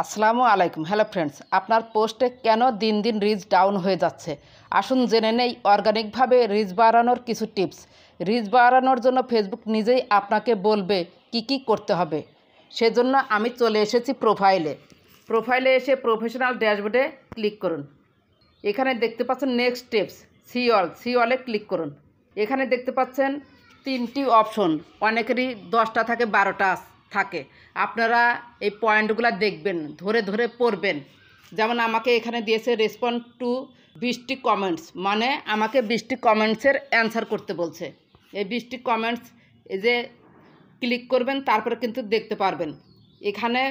আসসালামু আলাইকুম। Hello friends, আপনার পোস্টে কেন দিন দিন রিচ ডাউন হয়ে যাচ্ছে? আসুন জেনে নেই অর্গানিকভাবে রিচ বাড়ানোর কিছু টিপস। রিচ বাড়ানোর জন্য ফেসবুক নিজেই আপনাকে বলবে কি করতে হবে। সেজন্য আমি চলে এসেছি প্রোফাইলে এসে প্রফেশনাল ড্যাশবোর্ডে ক্লিক করুন। এখানে দেখতে পাচ্ছেন নেক্সট স্টেপস, সি অলে ক্লিক করুন। এখানে দেখতে পাচ্ছেন তিনটি অপশন, অনেকেরই 10টা থাকে 12টা থাকে। আপনারা এই পয়েন্টগুলো দেখবেন, ধরে ধরে পড়বেন। যেমন আমাকে এখানে দিয়েছে রেসপন্ড টু 20টি কমেন্টস, মানে আমাকে 20টি কমেন্টসের অ্যান্সার করতে বলছে। এই 20টি কমেন্টস এই যে ক্লিক করবেন, তারপরে কিন্তু দেখতে পারবেন এখানে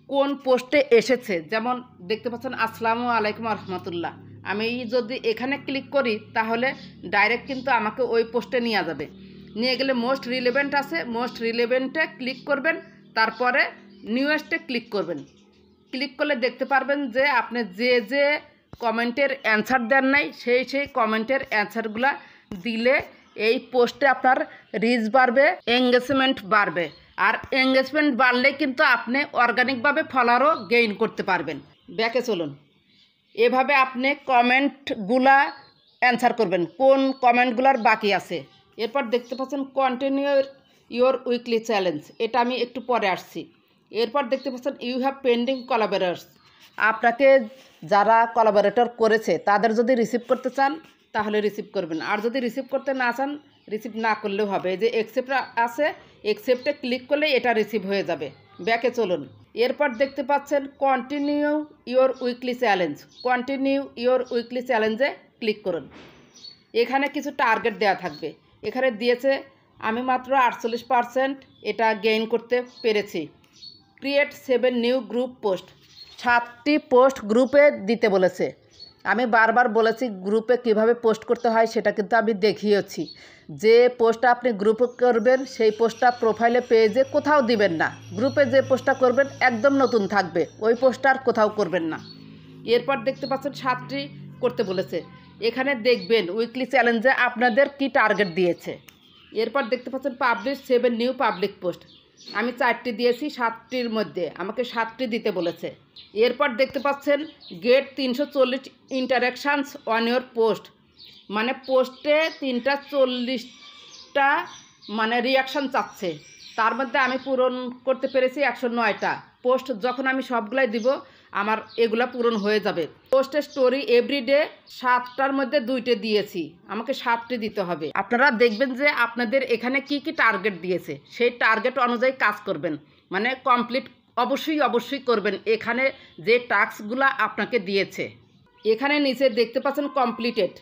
কোন পোস্টে এসেছে। যেমন দেখতে পাচ্ছেন আসসালামু আলাইকুম রহমতুল্লাহ। আমি যদি এখানে ক্লিক করি তাহলে ডাইরেক্ট কিন্তু আমাকে ওই পোস্টে নিয়ে যাবে। নিয়ে গেলে মোস্ট রিলেভেন্ট আছে, মোস্ট রিলেভেন্টে ক্লিক করবেন, তারপরে নিউয়েস্টে ক্লিক করবেন। ক্লিক করলে দেখতে পারবেন যে আপনি যে কমেন্টের অ্যান্সার দেন নাই সেই কমেন্টের অ্যান্সারগুলো দিলে এই পোস্টে আপনার রিচ বাড়বে, এঙ্গেজমেন্ট বাড়বে। আর এঙ্গেজমেন্ট বাড়লে কিন্তু আপনি অর্গানিকভাবে ফলোয়ারও গেইন করতে পারবেন। ব্যাকে চলুন। এভাবে আপনি কমেন্টগুলা অ্যান্সার করবেন, কোন কমেন্টগুলার বাকি আছে। এরপর দেখতে পাচ্ছেন কন্টিনিউ ইওর উইকলি চ্যালেঞ্জ, এটা আমি একটু পরে আসছি। এরপর দেখতে পাচ্ছেন ইউ হ্যাভ পেন্ডিং কোলাবোরেটরস। আপনাকে যারা কোলাবোরেটর করেছে তাদের যদি রিসিভ করতে চান তাহলে রিসিভ করবেন, আর যদি রিসিভ করতে না চান রিসিভ না করলেও হবে। এই যে একসেপ্ট আছে, একসেপ্টে ক্লিক করলে এটা রিসিভ হয়ে যাবে। ব্যাকে চলুন। এরপর দেখতে পাচ্ছেন continue your weekly challenge, continue your weekly চ্যালেঞ্জে ক্লিক করুন। এখানে কিছু টার্গেট দেওয়া থাকবে। এখানে দিয়েছে আমি মাত্র 48% এটা গেইন করতে পেরেছি। ক্রিয়েট 7 নিউ গ্রুপ পোস্ট, 7টি পোস্ট গ্রুপে দিতে বলেছে। আমি বারবার বলেছি গ্রুপে কিভাবে পোস্ট করতে হয় সেটা কিন্তু আমি দেখিয়েছি। যে পোস্টটা আপনি গ্রুপে করবেন সেই পোস্টটা প্রোফাইলে পেজে কোথাও দিবেন না। গ্রুপে যে পোস্টটা করবেন একদম নতুন থাকবে, ওই পোস্টটা আর কোথাও করবেন না। এরপর দেখতে পাচ্ছেন 7টি করতে বলেছে। এখানে দেখবেন উইকলি চ্যালেঞ্জে আপনাদের কি টার্গেট দিয়েছে। এরপর দেখতে পাচ্ছেন পাবলিশ 7 নিউ পাবলিক পোস্ট, আমি 4টি দিয়েছি, 7টির মধ্যে আমাকে 7টি দিতে বলেছে। এরপর দেখতে পাচ্ছেন গেট 340 ইন্টারাকশানস অন ইওর পোস্ট, মানে পোস্টে 340টা মানে রিয়াকশান চাচ্ছে। তার মধ্যে আমি পূরণ করতে পেরেছি 109টা পোস্ট। যখন আমি সবগুলাই দিব আমার এগুলা পূরণ হয়ে যাবে। পোস্টের স্টোরি এভরিডে 7টার মধ্যে 2টে দিয়েছি, আমাকে 7টি দিতে হবে। আপনারা দেখবেন যে আপনাদের এখানে কি টার্গেট দিয়েছে, সেই টার্গেট অনুযায়ী কাজ করবেন, মানে কমপ্লিট অবশ্যই করবেন এখানে যে টাস্কগুলো আপনাকে দিয়েছে। এখানে নিচে দেখতে পাচ্ছেন কমপ্লিটেড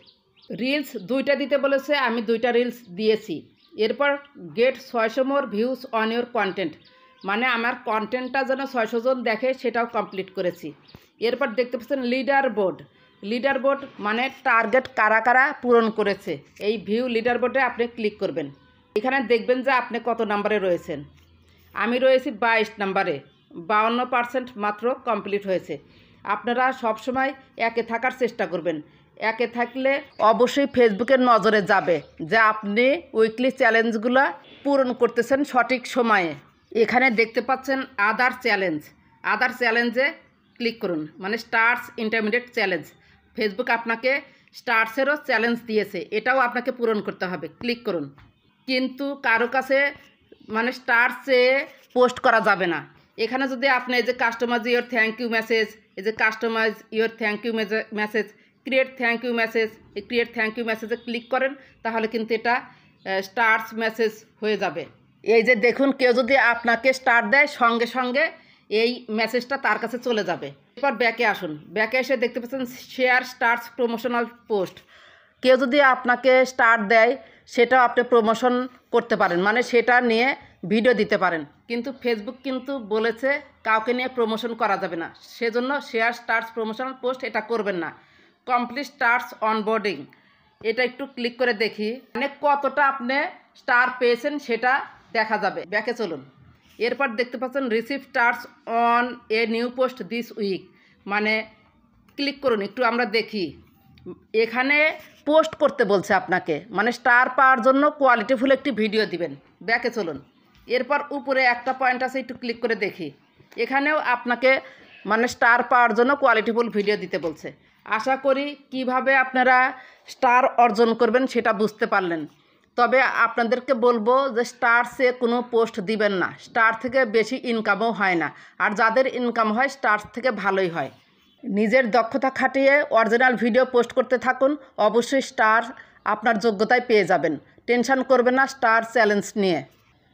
রিলস 2টা দিতে বলেছে, আমি 2টা রিলস দিয়েছি। এরপর get 600 more views on your content, মানে আমার কন্টেন্টটা যেন 600 জন দেখে সেটাও কমপ্লিট করেছি। এরপর দেখতে পাচ্ছেন লিডার বোর্ড মানে টার্গেট কারা পূরণ করেছে। এই ভিউ লিডার বোর্ডে আপনি ক্লিক করবেন। এখানে দেখবেন যে আপনি কত নাম্বারে রয়েছেন। আমি রয়েছি 22 নাম্বারে, 52% মাত্র কমপ্লিট হয়েছে। আপনারা সবসময় একে থাকার চেষ্টা করবেন। একে থাকলে অবশ্যই ফেসবুকের নজরে যাবে যে আপনি উইকলি চ্যালেঞ্জগুলো পূরণ করতেছেন সঠিক সময়ে। এখানে দেখতে পাচ্ছেন আদার চ্যালেঞ্জে ক্লিক করুন, মানে স্টার্স ইন্টারমিডিয়েট চ্যালেঞ্জ। ফেসবুক আপনাকে স্টার্সেরও চ্যালেঞ্জ দিয়েছে, এটাও আপনাকে পূরণ করতে হবে, ক্লিক করুন। কিন্তু কারো কাছে মানে স্টার্স চেয়ে পোস্ট করা যাবে না। এখানে যদি আপনি এই যে customize your thank you message, এই যে customize your thank you message, create thank you message, এই ক্রিয়েট থ্যাংক ইউ মেসেজে ক্লিক করেন তাহলে কিন্তু এটা স্টার্স মেসেজ হয়ে যাবে। এই যে দেখুন, কেউ যদি আপনাকে স্টার দেয় সঙ্গে সঙ্গে এই মেসেজটা তার কাছে চলে যাবে। এরপর ব্যাকে আসুন। ব্যাকে এসে দেখতে পাচ্ছেন শেয়ার স্টার্স প্রমোশনাল পোস্ট, কেউ যদি আপনাকে স্টার দেয় সেটাও আপনি প্রমোশন করতে পারেন, মানে সেটা নিয়ে ভিডিও দিতে পারেন। কিন্তু ফেসবুক কিন্তু বলেছে কাউকে নিয়ে প্রমোশন করা যাবে না, সেজন্য শেয়ার স্টার্স প্রমোশনাল পোস্ট এটা করবেন না। কমপ্লিট স্টার্স অনবোর্ডিং, এটা একটু ক্লিক করে দেখি মানে কতটা আপনি স্টার পেয়েছেন সেটা দেখা যাবে। ব্যাকে চলুন। এরপর দেখতে পাচ্ছেন receive stars on a new post this week, মানে ক্লিক করুন, একটু আমরা দেখি। এখানে পোস্ট করতে বলছে আপনাকে, মানে স্টার পাওয়ার জন্য কোয়ালিটিফুল একটি ভিডিও দিবেন। ব্যাকে চলুন। এরপর উপরে একটা পয়েন্ট আছে, একটু ক্লিক করে দেখি। এখানেও আপনাকে মানে স্টার পাওয়ার জন্য কোয়ালিটিফুল ভিডিও দিতে বলছে। আশা করি কিভাবে আপনারা স্টার অর্জন করবেন সেটা বুঝতে পারলেন। তবে আপনাদেরকে বলবো যে স্টার সে কোনো পোস্ট দিবেন না, স্টার থেকে বেশি ইনকামও হয় না, আর যাদের ইনকাম হয় স্টার থেকে ভালোই হয়। নিজের দক্ষতা খাটিয়ে অরিজিনাল ভিডিও পোস্ট করতে থাকুন, অবশ্যই স্টার আপনার যোগ্যতায় পেয়ে যাবেন। টেনশন করবেন না স্টার চ্যালেঞ্জ নিয়ে।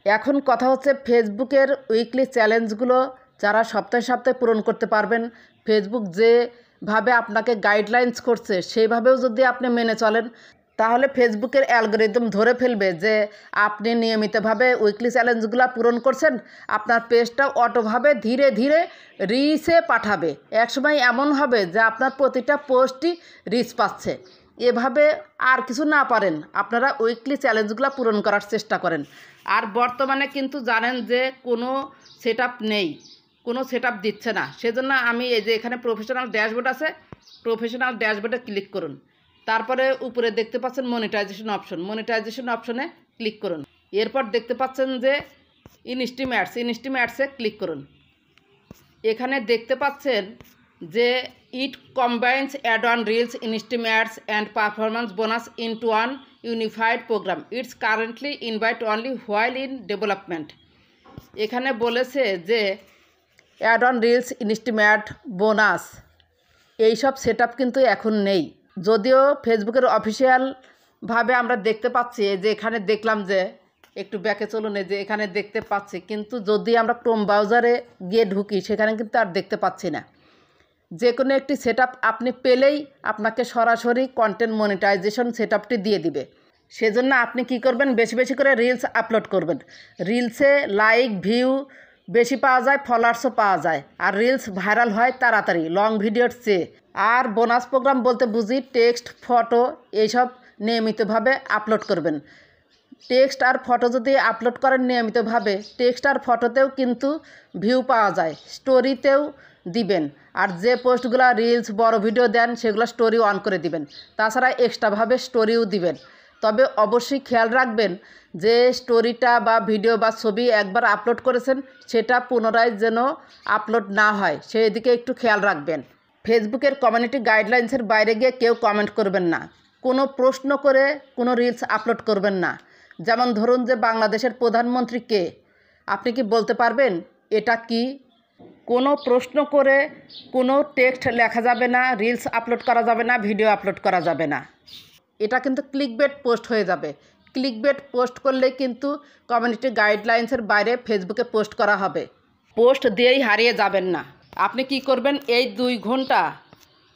এখন কথা হচ্ছে ফেসবুকের উইকলি চ্যালেঞ্জগুলো যারা সপ্তাহে সপ্তাহে পূরণ করতে পারবেন, ফেসবুক যেভাবে আপনাকে গাইডলাইন্স করছে সেইভাবেও যদি আপনি মেনে চলেন, তাহলে ফেসবুকের অ্যালগরিদম ধরে ফেলবে যে আপনি নিয়মিতভাবে উইকলি চ্যালেঞ্জগুলো পূরণ করছেন, আপনার পেজটা অটোভাবে ধীরে ধীরে রিচে পাঠাবে। একসময় এমন হবে যে আপনার প্রতিটা পোস্টই রিচ পাচ্ছে। এভাবে আর কিছু না পারেন আপনারা উইকলি চ্যালেঞ্জগুলো পূরণ করার চেষ্টা করেন। আর বর্তমানে কিন্তু জানেন যে কোনো সেটআপ নেই, কোনো সেটআপ দিচ্ছে না। সেজন্য আমি এই যে এখানে প্রফেশনাল ড্যাশবোর্ড আছে, প্রফেশনাল ড্যাশবোর্ডে ক্লিক করুন। তারপরে উপরে দেখতে পাচ্ছেন মনিটাইজেশন অপশন, মনিটাইজেশন অপশনে ক্লিক করুন। এরপর দেখতে পাচ্ছেন যে ইনস্টিমেটসে ক্লিক করুন। এখানে দেখতে পাচ্ছেন যে it combines ad on reels, in streams and performance bonus into one unified programme. It's currently invite only while in development. এখানে বলেছে যে ad on reels, in stream, bonus এইসব সেটআপ কিন্তু এখন নেই। যদিও ফেসবুকের অফিসিয়ালভাবে আমরা দেখতে পাচ্ছি যে এখানে দেখলাম যে একটু ব্যাকে চলুন, যে এখানে দেখতে পাচ্ছি, কিন্তু যদি আমরা ক্রোম ব্রাউজারে গিয়ে ঢুকি সেখানে কিন্তু আর দেখতে পাচ্ছি না। যে কোনো একটি সেটআপ আপনি পেলেই আপনাকে সরাসরি কন্টেন্ট মনিটাইজেশন সেটআপটি দিয়ে দিবে। সেজন্য আপনি কি করবেন, বেশি বেশি করে রিলস আপলোড করবেন। রিলসে লাইক ভিউ বেশি পাওয়া যায়, ফলোয়ার্সও পাওয়া যায়, আর রিলস ভাইরাল হয় তাড়াতাড়ি লং ভিডিওর চেয়ে। আর বোনাস প্রোগ্রাম বলতে বুঝি টেক্সট, ফটো এইসব নিয়মিতভাবে আপলোড করবেন। টেক্সট আর ফটো যদি আপলোড করেন নিয়মিতভাবে, টেক্সট আর ফটোতেও কিন্তু ভিউ পাওয়া যায়, স্টোরিতেও দিবেন। আর যে পোস্টগুলো রিলস বড় ভিডিও দেন সেগুলো স্টোরি অন করে দিবেন, তাছাড়া এক্সট্রাভাবে স্টোরিও দিবেন। তবে অবশ্যই খেয়াল রাখবেন যে স্টোরিটা বা ভিডিও বা ছবি একবার আপলোড করেছেন সেটা পুনরায় যেন আপলোড না হয়, সেই দিকে একটু খেয়াল রাখবেন। ফেসবুকের কমিউনিটি গাইডলাইন্সের বাইরে গিয়ে কেউ কমেন্ট করবেন না, কোনো প্রশ্ন করে কোনো রিলস আপলোড করবেন না। যেমন ধরুন যে বাংলাদেশের প্রধানমন্ত্রী কে, আপনি কি বলতে পারবেন এটা কি? কোনো প্রশ্ন করে কোনো টেক্সট লেখা যাবে না, রিলস আপলোড করা যাবে না, ভিডিও আপলোড করা যাবে না। এটা কিন্তু ক্লিকবেট পোস্ট হয়ে যাবে। ক্লিকবেট পোস্ট করলে কিন্তু কমিউনিটি গাইডলাইন্সের বাইরে ফেসবুকে পোস্ট করা হবে। পোস্ট দিয়েই হারিয়ে যাবেন না। আপনি কি করবেন, এই 2 ঘন্টা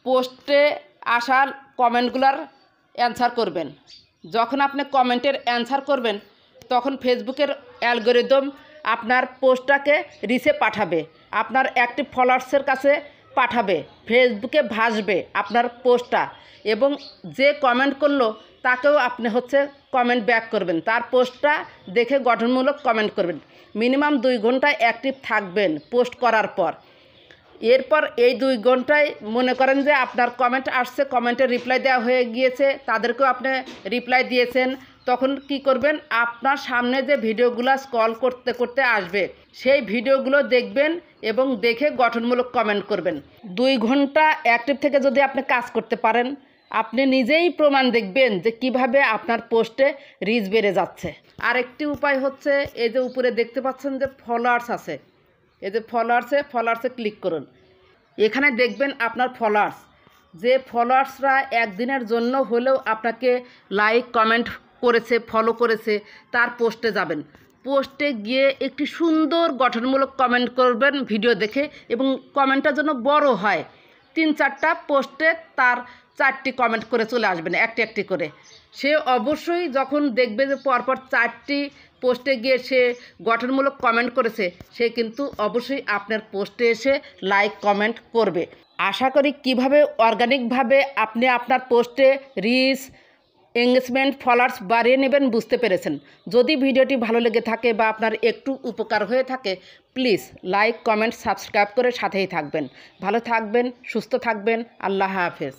পোস্টে আসা কমেন্টগুলোর অ্যান্সার করবেন। যখন আপনি কমেন্টের অ্যান্সার করবেন তখন ফেসবুকের অ্যালগরিদম আপনার পোস্টটাকে রিচে পাঠাবে, আপনার অ্যাক্টিভ ফলোয়ার্সের কাছে পাঠাবে, ফেসবুকে ভাসবে আপনার পোস্টটা, এবং যে কমেন্ট করলো তাকেও আপনি কমেন্ট ব্যাক করবেন, তার পোস্টটা দেখে গঠনমূলক কমেন্ট করবেন। মিনিমাম 2 ঘন্টায় অ্যাক্টিভ থাকবেন পোস্ট করার পর। এরপর এই 2 ঘন্টায় মনে করেন যে আপনার কমেন্ট আসছে, কমেন্টের রিপ্লাই দেওয়া হয়ে গিয়েছে, তাদেরকেও আপনি রিপ্লাই দিয়েছেন, তখন কি করবেন, আপনার সামনে যে ভিডিওগুলো স্ক্রল করতে করতে আসবে সেই ভিডিওগুলো দেখবেন এবং দেখে গঠনমূলক কমেন্ট করবেন। 2 ঘন্টা অ্যাক্টিভ থেকে যদি আপনি কাজ করতে পারেন, আপনি নিজেই প্রমাণ দেখবেন যে কিভাবে আপনার পোস্টে রিচ বেড়ে যাচ্ছে। আরেকটি উপায় হচ্ছে, এই যে উপরে দেখতে পাচ্ছেন যে ফলোয়ার্স আছে, এই যে ফলোয়ার্সে ক্লিক করুন। এখানে দেখবেন আপনার ফলোয়ার্স, যে ফলোয়ার্সরা একদিনের জন্য হলেও আপনাকে লাইক কমেন্ট করেছে, ফলো করেছে, তার পোস্টে যাবেন। পোস্টে গিয়ে একটি সুন্দর গঠনমূলক কমেন্ট করবেন ভিডিও দেখে, এবং কমেন্টটা যেন বড় হয়। 3-4টা পোস্টে তার 4টি কমেন্ট করে চলে আসবেন, একটি করে। সে অবশ্যই যখন দেখবে যে পরপর 4টি পোস্টে গিয়ে সে গঠনমূলক কমেন্ট করেছে, সে কিন্তু অবশ্যই আপনার পোস্টে এসে লাইক কমেন্ট করবে। আশা করি কিভাবে অর্গানিকভাবে আপনি আপনার পোস্টে রিচ, এঙ্গেজমেন্ট, ফলোয়ার্স বাড়িয়ে নেবেন বুঝতে পেরেছেন। যদি ভিডিওটি ভালো লেগে থাকে বা আপনার একটু উপকার হয়ে থাকে, প্লিজ লাইক, কমেন্ট, সাবস্ক্রাইব করে সাথেই থাকবেন। ভালো থাকবেন, সুস্থ থাকবেন। আল্লাহ হাফেজ।